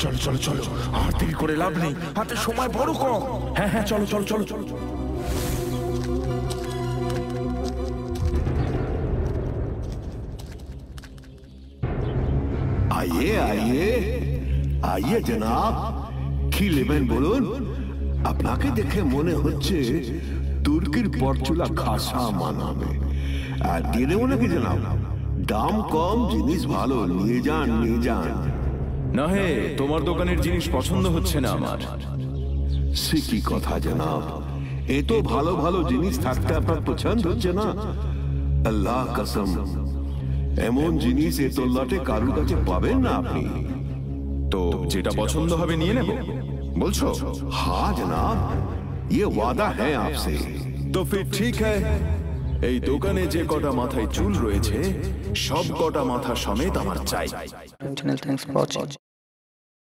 চলো চলো চলো, আর দেরি করে লাভ নেই, হাতে সময় বড় কম। হ্যাঁ হ্যাঁ, চলো চলো চলো চলো। आइए आइए आइए जनाब, কি নেবেন বলুন? আপনাকে দেখে মনে হচ্ছে তুর্কির পরচুলা খাসা মানাবে। আর দিয়ে দেবো নাকি জনাব? দাম কম, জিনিস ভালো, নিয়ে যান নিয়ে যান। না হে, তোমার দোকানের জিনিস পছন্দ হচ্ছে না আমার। সে কি কথা জনাব, এত ভালো ভালো জিনিস থাকতে আপনার পছন্দ হচ্ছে না? আল্লাহ কসম, এমন জিনিস এত লটে কারুর কাছে পাবেন না আপনি। তো যেটা পছন্দ হবে নিয়ে নেব বলছো? हाँ जनाब, ये वादा है आपसे। তো ফির ঠিক হ্যায়, এই দোকানে যে কটা মাথায় চুল রয়েছে সব কটা মাথা সমেত আমার চাই। Channel, thanks for watching.